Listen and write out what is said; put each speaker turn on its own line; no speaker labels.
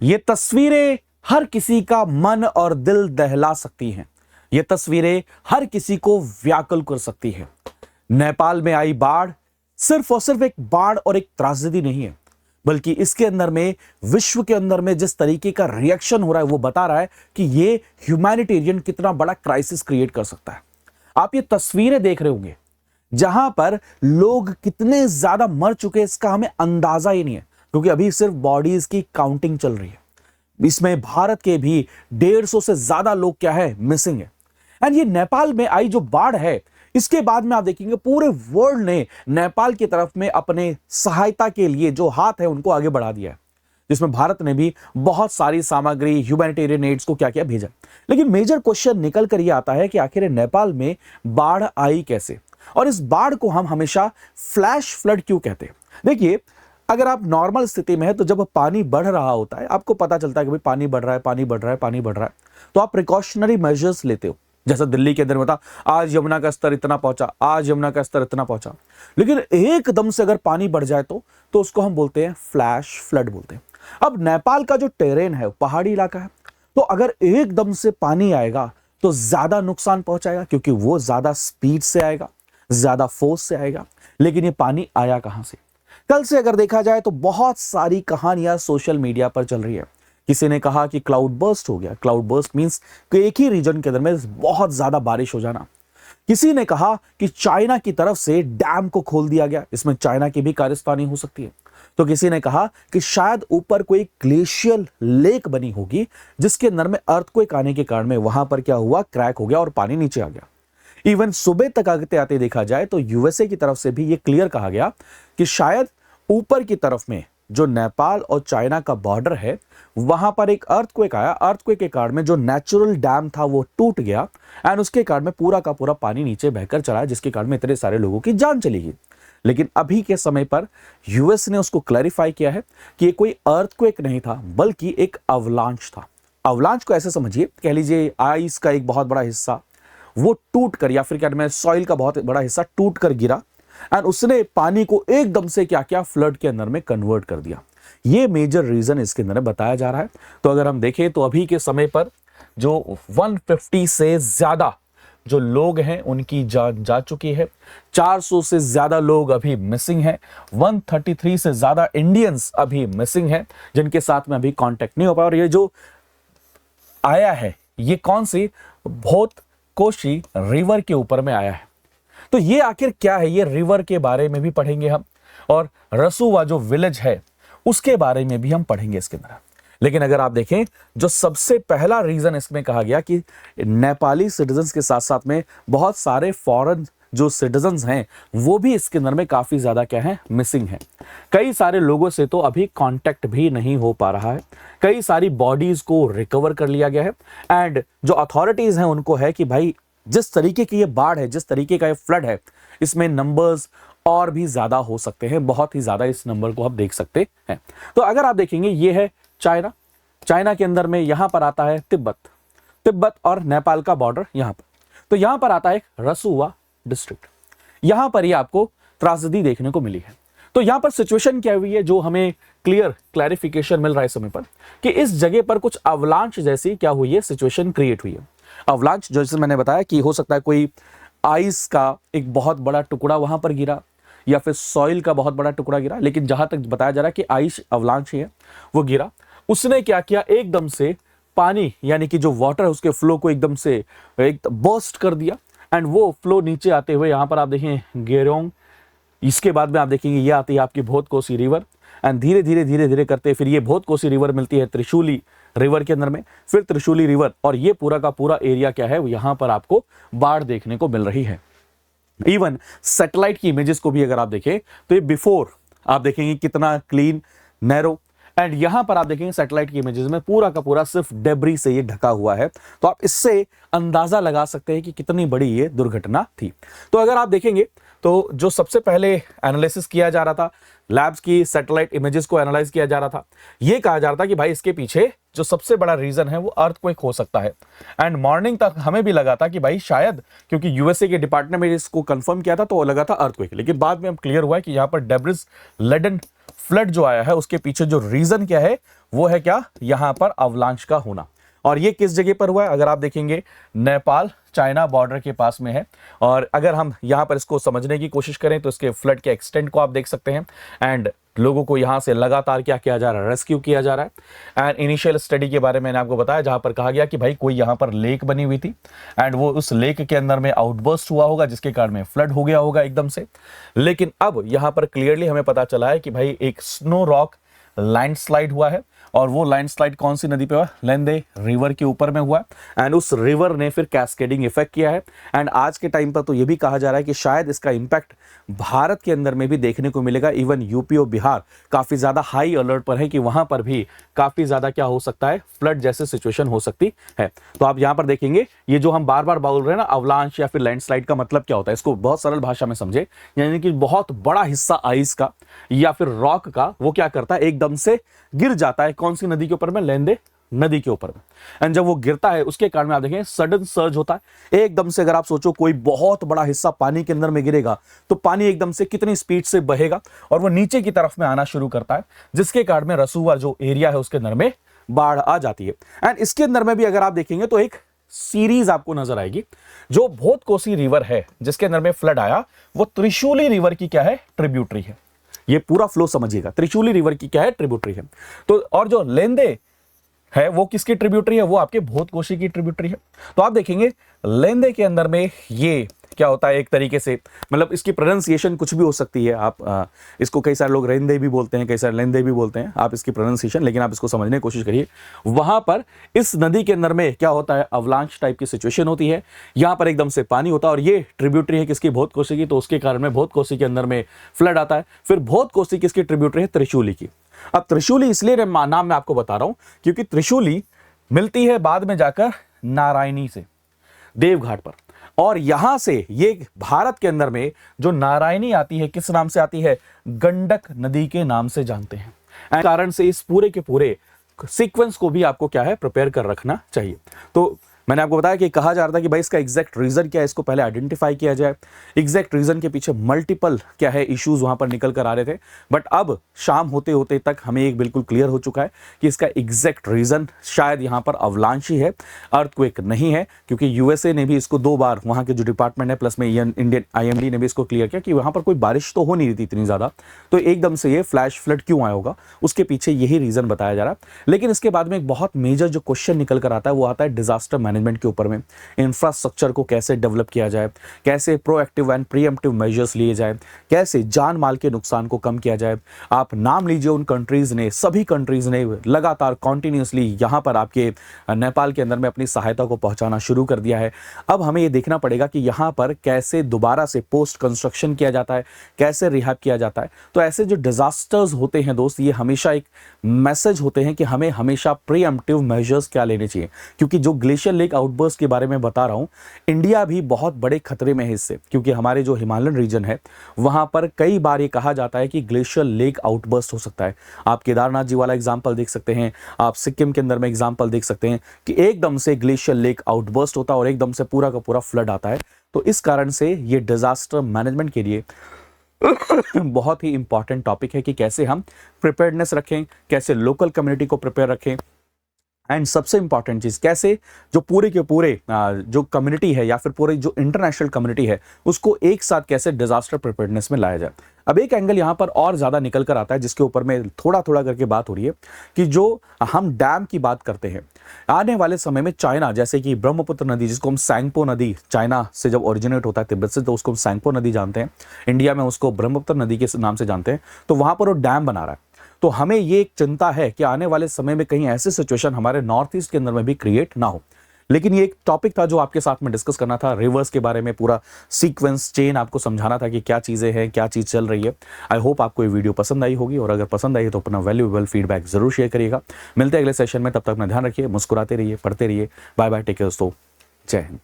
ये तस्वीरें हर किसी का मन और दिल दहला सकती हैं। ये तस्वीरें हर किसी को व्याकुल कर सकती हैं। नेपाल में आई बाढ़ सिर्फ और सिर्फ एक बाढ़ और एक त्रासदी नहीं है, बल्कि इसके अंदर में, विश्व के अंदर में जिस तरीके का रिएक्शन हो रहा है वो बता रहा है कि ये ह्यूमैनिटेरियन कितना बड़ा क्राइसिस क्रिएट कर सकता है। आप ये तस्वीरें देख रहे होंगे जहां पर लोग कितने ज्यादा मर चुके हैं, इसका हमें अंदाजा ही नहीं है, क्योंकि अभी सिर्फ बॉडीज की काउंटिंग चल रही है। इसमें भारत के भी 150 से ज्यादा लोग क्या है, मिसिंग है। एंड ये नेपाल में आई जो बाढ़ है, इसके बाद में आप देखेंगे पूरे वर्ल्ड ने नेपाल की तरफ में अपने सहायता के लिए जो हाथ है उनको आगे बढ़ा दिया है, जिसमें भारत ने भी बहुत सारी सामग्री, ह्यूमैनिटेरियन एड्स को क्या क्या भेजा। लेकिन मेजर क्वेश्चन निकल कर यह आता है कि आखिर नेपाल में बाढ़ आई कैसे, और इस बाढ़ को हम हमेशा फ्लैश फ्लड क्यों कहते हैं। देखिए, अगर आप नॉर्मल स्थिति में है तो जब पानी बढ़ रहा होता है, आपको पता चलता है कि भाई पानी बढ़ रहा है, पानी बढ़ रहा है, पानी बढ़ रहा है, तो आप प्रिकॉशनरी मेजर्स लेते हो। जैसा दिल्ली के अंदर बता, आज यमुना का स्तर इतना पहुंचा, आज यमुना का स्तर इतना पहुंचा। लेकिन एकदम से अगर पानी बढ़ जाए तो उसको हम बोलते हैं फ्लैश फ्लड बोलते हैं। अब नेपाल का जो टेरेन है पहाड़ी इलाका है, तो अगर एकदम से पानी आएगा तो ज्यादा नुकसान पहुंचाएगा, क्योंकि वो ज्यादा स्पीड से आएगा, ज्यादा फोर्स से आएगा। लेकिन ये पानी आया कहां से? कल से अगर देखा जाए तो बहुत सारी कहानियां सोशल मीडिया पर चल रही है। किसी ने कहा कि क्लाउड बर्स्ट हो गया। क्लाउड बर्स्ट मींस कि एक ही रीजन के अंदर में बहुत ज्यादा बारिश हो जाना। किसी ने कहा कि चाइना की तरफ से डैम को खोल दिया गया, इसमें चाइना की भी कारस्तानी हो सकती है। तो किसी ने कहा कि शायद ऊपर कोई ग्लेशियल लेक बनी होगी, जिसके अंदर में अर्थक्वेक आने के कारण में वहां पर क्या हुआ, क्रैक हो गया और पानी नीचे आ गया। इवन सुबह तक आते आते देखा जाए तो यूएसए की तरफ से भी ये क्लियर कहा गया कि शायद ऊपर की तरफ में जो नेपाल और चाइना का बॉर्डर है, वहां पर एक अर्थक्वेक आया। अर्थक्वेक के कारण में जो नेचुरल डैम था वो टूट गया, एंड उसके कारण में पूरा का पूरा पानी नीचे बहकर चला, जिसके कारण में इतने सारे लोगों की जान चली गई। लेकिन अभी के समय पर यूएस ने उसको क्लैरिफाई किया है कि ये कोई अर्थक्वेक नहीं था, बल्कि एक अवलांच था। अवलांच को ऐसे समझिए, कह लीजिए आइस का एक बहुत बड़ा हिस्सा वो टूट कर, या फिर क्या मैं सॉइल का बहुत बड़ा हिस्सा टूट कर गिरा, एंड उसने पानी को एकदम से क्या क्या फ्लड के अंदर में कन्वर्ट कर दिया। ये मेजर रीजन इसके अंदर बताया जा रहा है। तो अगर हम देखें तो अभी के समय पर जो 150 से ज्यादा जो लोग हैं उनकी जान जा चुकी है। 400 से ज्यादा लोग अभी मिसिंग हैं। 133 से ज्यादा इंडियंस अभी मिसिंग हैं, जिनके साथ में अभी कांटेक्ट नहीं हो पाया। और ये जो आया है, ये कौन सी, बहुत कोशी रिवर के ऊपर में आया है। तो ये आखिर क्या है, ये रिवर के बारे में भी पढ़ेंगे हम, और रसुवा जो विलेज है उसके बारे में भी हम पढ़ेंगे इसके अंदर। लेकिन अगर आप देखें, जो सबसे पहला रीजन इसमें कहा गया कि नेपाली सिटीजन्स के साथ साथ में बहुत सारे फॉरेन जो सिटीजन्स हैं वो भी इसके अंदर में काफी ज्यादा क्या है, मिसिंग है। कई सारे लोगों से तो अभी कांटेक्ट भी नहीं हो पा रहा है। कई सारी बॉडीज को रिकवर कर लिया गया है, एंड जो अथॉरिटीज हैं उनको है कि भाई जिस तरीके की ये बाढ़ है, जिस तरीके का ये फ्लड है, इसमें नंबर्स और भी ज्यादा हो सकते हैं, बहुत ही ज्यादा इस नंबर को आप देख सकते हैं। तो अगर आप देखेंगे, ये है चाइना। चाइना के अंदर में यहां पर आता है तिब्बत और नेपाल का बॉर्डर यहां पर। तो यहां पर आता है रसुवा डिस्ट्रिक्ट। यहां पर ही आपको त्रासदी देखने को मिली है। तो यहां पर सिचुएशन क्या हुई है, जो हमें क्लैरिफिकेशन मिल रहा है इस समय पर, कि इस जगह पर कुछ अवलांच जैसी क्या हुई है, सिचुएशन क्रिएट हुई है। अवलांच जैसे मैंने बताया कि हो सकता है कोई आइस का एक बहुत बड़ा टुकड़ा वहां पर गिरा, या फिर सॉइल का बहुत बड़ा टुकड़ा गिरा। लेकिन जहां तक बताया जा रहा है कि आइस अवलांच ही है, वो गिरा। उसने क्या किया, एकदम से पानी यानी कि जो वाटर है उसके फ्लो को एकदम से एक बर्स्ट कर दिया, एंड वो फ्लो नीचे आते हुए यहां पर आप देखें गेरोंग, इसके बाद में आप देखेंगे ये आती है आपकी बहुत कोसी रिवर, एंड धीरे धीरे करते फिर ये बहुत कोसी रिवर मिलती है त्रिशूली रिवर के अंदर में, फिर त्रिशूली रिवर, और ये पूरा का पूरा एरिया क्या है, यहां पर आपको बाढ़ देखने को मिल रही है। इवन सैटेलाइट की इमेजेस को भी अगर आप देखें तो ये बिफोर आप देखेंगे कितना क्लीन, नैरो, एंड यहां पर आप देखेंगे सैटेलाइट की इमेजेस में पूरा का पूरा सिर्फ डेब्री से ये ढका हुआ है। तो आप इससे अंदाजा लगा सकते हैं कि कितनी बड़ी ये दुर्घटना थी। तो अगर आप देखेंगे तो जो सबसे पहले एनालिसिस किया जा रहा था, लैब्स की सैटेलाइट इमेजेस को एनालाइज किया जा रहा था, ये कहा जा रहा था कि भाई इसके पीछे जो सबसे बड़ा रीजन है वो अर्थक्वेक हो सकता है। एंड मॉर्निंग तक हमें भी लगा था कि भाई शायद, क्योंकि यूएसए के डिपार्टमेंट में इसको कंफर्म किया था तो लगा था अर्थक्वेक, लेकिन बाद में अब क्लियर हुआ है कि यहाँ पर डेब्रिस लेडन फ्लड जो आया है उसके पीछे जो रीजन क्या है वो है क्या, यहां पर अवलांच का होना। और ये किस जगह पर हुआ है, अगर आप देखेंगे नेपाल चाइना बॉर्डर के पास में है। और अगर हम यहां पर इसको समझने की कोशिश करें तो इसके फ्लड के एक्सटेंट को आप देख सकते हैं। एंड लोगों को यहां से लगातार क्या किया जा रहा है, रेस्क्यू किया जा रहा है। एंड इनिशियल स्टडी के बारे में मैंने आपको बताया जहां पर कहा गया कि भाई कोई यहां पर लेक बनी हुई थी एंड वो उस लेक के अंदर में आउटबर्स्ट हुआ होगा जिसके कारण में फ्लड हो गया होगा एकदम से। लेकिन अब यहां पर क्लियरली हमें पता चला है कि भाई एक स्नो रॉक लैंडस्लाइड हुआ है। और वो लैंडस्लाइड कौन सी नदी पे हुआ, लेंदे रिवर के ऊपर में हुआ। एंड उस रिवर ने फिर कैस्केडिंग इफेक्ट किया है। एंड आज के टाइम पर तो ये भी कहा जा रहा है कि शायद इसका इंपैक्ट भारत के अंदर में भी देखने को मिलेगा। इवन यूपी और बिहार काफी ज्यादा हाई अलर्ट पर है कि वहां पर भी काफी ज्यादा क्या हो सकता है, फ्लड जैसे सिचुएशन हो सकती है। तो आप यहां पर देखेंगे ये जो हम बार बार बोल रहे हैं ना अवलांच या फिर लैंडस्लाइड का मतलब क्या होता है, इसको बहुत सरल भाषा में समझे। यानी कि बहुत बड़ा हिस्सा आइस का या फिर रॉक का वो क्या करता है, एकदम से गिर जाता है। कौन सी नदी के ऊपर में, लेंदे नदी के ऊपर में। एंड जब वो गिरता है उसके कारण में आप देखें सडन सर्ज होता है एकदम से। अगर आप सोचो कोई बहुत बड़ा हिस्सा पानी के अंदर में गिरेगा तो पानी एकदम से कितनी स्पीड से बहेगा और वो नीचे की तरफ में आना शुरू करता है, जिसके कारण में रसूआ जो एरिया है उसके अंदर में बाढ़ आ जाती है। एंड इसके अंदर में भी अगर आप देखेंगे तो एक सीरीज आपको नजर आएगी। जो भोतकोसी रिवर है जिसके अंदर में फ्लड आया वो त्रिशूली रिवर की क्या है, ट्रिब्यूटरी है। ये पूरा फ्लो समझिएगा, त्रिशूली रिवर की क्या है, ट्रिब्यूटरी है। तो और जो लेंदे है वो किसकी ट्रिब्यूटरी है, वो आपके भोतकोशी की ट्रिब्यूटरी है। तो आप देखेंगे लेंदे के अंदर में ये क्या होता है, एक तरीके से मतलब इसकी प्रोनाउंसिएशन कुछ भी हो सकती है। आप इसको कई सारे लोग रेंदे भी बोलते हैं, कई सारे लेंदे भी बोलते हैं आप इसकी प्रोनाउंसिएशन, लेकिन आप इसको समझने की कोशिश करिए। वहां पर इस नदी के अंदर में क्या होता है, अवलांच टाइप की सिचुएशन होती है। यहां पर एकदम से पानी होता है और ये ट्रिब्यूटरी है किसकी, भोतकोशी की। तो उसके कारण में भोतकोशी के अंदर में फ्लड आता है। फिर भोतकोशी किसकी ट्रिब्यूटरी है, त्रिशूली की। अब त्रिशूली इसलिए नाम मैं आपको बता रहा हूं क्योंकि त्रिशूली मिलती है बाद में जाकर नारायणी से, देवघाट पर। और यहां से ये भारत के अंदर में जो नारायणी आती है किस नाम से आती है, गंडक नदी के नाम से जानते हैं। कारण से इस पूरे के पूरे सीक्वेंस को भी आपको क्या है, प्रिपेयर कर रखना चाहिए। तो मैंने आपको बताया कि कहा जा रहा था कि भाई इसका एग्जैक्ट रीजन क्या है, इसको पहले आइडेंटिफाई किया जाए। एग्जैक्ट रीजन के पीछे मल्टीपल क्या है इश्यूज वहां पर निकल कर आ रहे थे। बट अब शाम होते होते तक हमें एक बिल्कुल क्लियर हो चुका है कि इसका एग्जैक्ट रीजन शायद यहां पर अवलांच ही है, अर्थक्वेक नहीं है। क्योंकि यूएसए ने भी इसको 2 बार, वहां के जो डिपार्टमेंट है प्लस में इंडियन IMD ने भी इसको क्लियर किया कि वहां पर कोई बारिश तो हो नहीं रही थी इतनी ज्यादा, तो एकदम से ये फ्लैश फ्लड क्यों आया होगा, उसके पीछे यही रीजन बताया जा रहा है। लेकिन इसके बाद में एक बहुत मेजर जो क्वेश्चन निकल कर आता है वो आता है डिजास्टर मैनेजमेंट के ऊपर में। इंफ्रास्ट्रक्चर को कैसे डेवलप किया जाए, कैसे प्रोएक्टिव एंड प्रीएम्प्टिव मेजर्स लिए जाए, कैसे जान माल के नुकसान को कम किया जाए। आप नाम लीजिए उन कंट्रीज ने, सभी कंट्रीज ने लगातार कॉन्टिन्यूसली यहां पर आपके नेपाल के अंदर में अपनी सहायता को पहुंचाना शुरू कर दिया है। अब हमें यह देखना पड़ेगा कि यहां पर कैसे दोबारा से पोस्ट कंस्ट्रक्शन किया जाता है, कैसे रिहैब किया जाता है। तो ऐसे जो डिजास्टर्स होते हैं दोस्त, ये हमेशा एक मैसेज होते हैं कि हमें हमेशा प्रीएम्प्टिव मेजर्स क्या लेने चाहिए। क्योंकि जो ग्लेशियर लेक आउटबर्स्ट के बारे में बता रहा हूं, इंडिया भी बहुत बड़े खतरे में है इससे। क्योंकि हमारे जो हिमालयन रीजन है वहां पर कई बार ये कहा जाता है कि ग्लेशियर लेक आउटबर्स्ट हो सकता है। आप केदारनाथ जी वाला एग्जांपल देख सकते हैं, आप सिक्किम के अंदर में एग्जांपल देख सकते हैं कि एकदम से ग्लेशियर लेक आउटबर्स्ट होता है और एकदम से पूरा का पूरा फ्लड आता है। तो इस कारण से ये डिजास्टर मैनेजमेंट के लिए बहुत ही इंपॉर्टेंट टॉपिक है कि कैसे हम प्रिपेयर्डनेस रखें, कैसे लोकल कम्युनिटी को प्रिपेयर रखें। एंड सबसे इंपॉर्टेंट चीज, कैसे जो पूरे के पूरे जो कम्युनिटी है या फिर पूरे जो इंटरनेशनल कम्युनिटी है उसको एक साथ कैसे डिजास्टर प्रिपेयर्डनेस में लाया जाए। अब एक एंगल यहां पर और ज्यादा निकल कर आता है जिसके ऊपर में थोड़ा थोड़ा करके बात हो रही है कि जो हम डैम की बात करते हैं, आने वाले समय में चाइना, जैसे कि ब्रह्मपुत्र नदी जिसको हम सैंगपो नदी, चाइना से जब ओरिजिनेट होता है तिब्बत से, तो उसको हम सैंगपो नदी जानते हैं, इंडिया में उसको ब्रह्मपुत्र नदी के नाम से जानते हैं। तो वहां पर वो डैम बना रहा है। तो हमें ये एक चिंता है कि आने वाले समय में कहीं ऐसी सिचुएशन हमारे नॉर्थ ईस्ट के अंदर में भी क्रिएट ना हो। लेकिन ये एक टॉपिक था जो आपके साथ में डिस्कस करना था, रिवर्स के बारे में पूरा सीक्वेंस चेन आपको समझाना था कि क्या चीजें हैं, क्या चीज चल रही है। आई होप आपको ये वीडियो पसंद आई होगी, और अगर पसंद आई तो अपना वैल्यूएबल फीडबैक जरूर शेयर करिएगा। मिलते हैं अगले सेशन में, तब तक अपना ध्यान रखिए, मुस्कुराते रहिए, पढ़ते रहिए। बाय बाय, टेक केयर दोस्तों, जय हिंद।